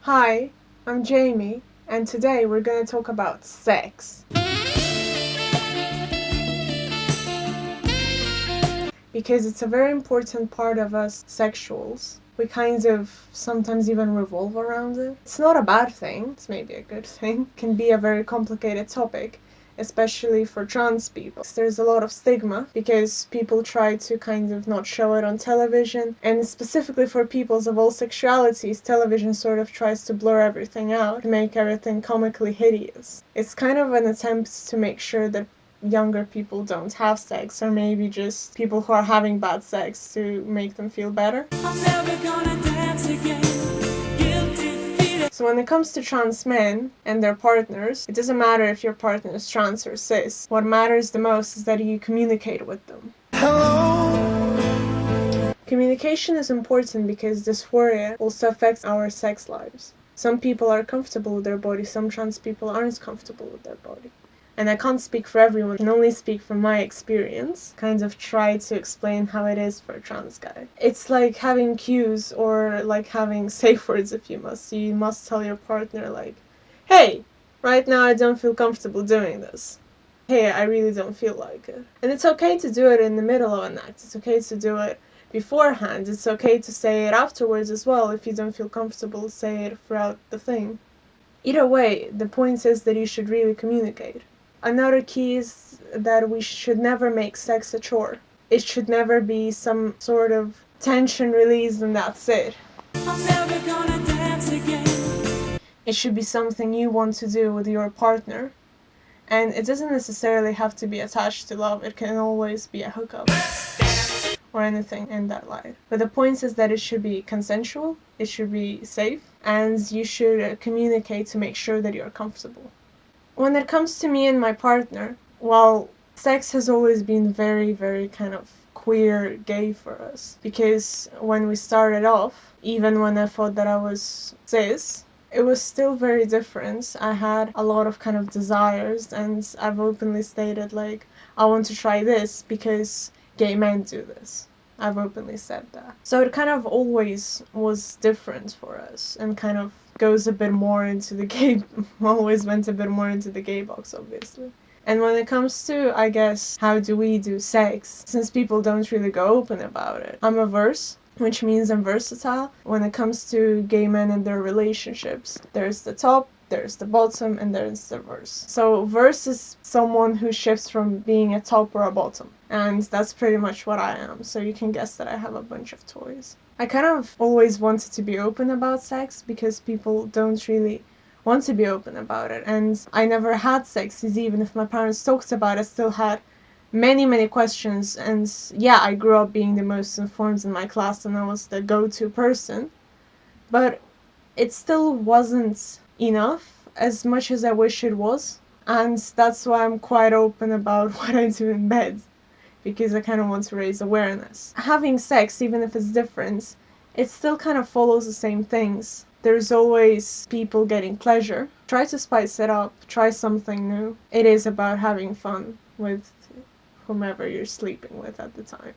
Hi, I'm Jamie, and today we're going to talk about sex. Because it's a very important part of us sexuals. We kind of sometimes even revolve around it. It's not a bad thing, it's maybe a good thing. It can be a very complicated topic, especially for trans people. There's a lot of stigma because people try to kind of not show it on television, and specifically for peoples of all sexualities, television sort of tries to blur everything out, to make everything comically hideous. It's kind of an attempt to make sure that younger people don't have sex, or maybe just people who are having bad sex to make them feel better. I'm never gonna dance again. So when it comes to trans men and their partners, it doesn't matter if your partner is trans or cis. What matters the most is that you communicate with them. Hello. Communication is important because dysphoria also affects our sex lives. Some people are comfortable with their body, some trans people aren't comfortable with their body. And I can't speak for everyone, I can only speak from my experience, kind of try to explain how it is for a trans guy. It's like having cues, or like having safe words if you must. You must tell your partner like, hey, right now I don't feel comfortable doing this. Hey, I really don't feel like it. And it's okay to do it in the middle of an act, it's okay to do it beforehand, it's okay to say it afterwards as well if you don't feel comfortable, say it throughout the thing. Either way, the point is that you should really communicate. Another key is that we should never make sex a chore. It should never be some sort of tension release and that's it. I'm never gonna dance again. It should be something you want to do with your partner. And it doesn't necessarily have to be attached to love, it can always be a hookup. Or anything in that light. But the point is that it should be consensual, it should be safe, and you should communicate to make sure that you're comfortable. When it comes to me and my partner, well, sex has always been very, very kind of queer, gay for us. Because when we started off, even when I thought that I was cis, it was still very different. I had a lot of kind of desires, and I've openly stated like, I want to try this because gay men do this. I've openly said that. So it kind of always was different for us, and kind of goes a bit more into the gay, always went a bit more into the gay box, obviously. And when it comes to, I guess, how do we do sex, since people don't really go open about it, I'm averse, which means I'm versatile. When it comes to gay men and their relationships, there's the top, there's the bottom, and there's the verse. So verse is someone who shifts from being a top or a bottom, and that's pretty much what I am, so you can guess that I have a bunch of toys. I kind of always wanted to be open about sex because people don't really want to be open about it, and I never had sex, because even if my parents talked about it, I still had many questions. And yeah, I grew up being the most informed in my class and I was the go-to person, but it still wasn't enough as much as I wish it was, and that's why I'm quite open about what I do in bed, because I kind of want to raise awareness. Having sex, even if it's different, it still kind of follows the same things. There's always people getting pleasure. Try to spice it up, try something new. It is about having fun with whomever you're sleeping with at the time.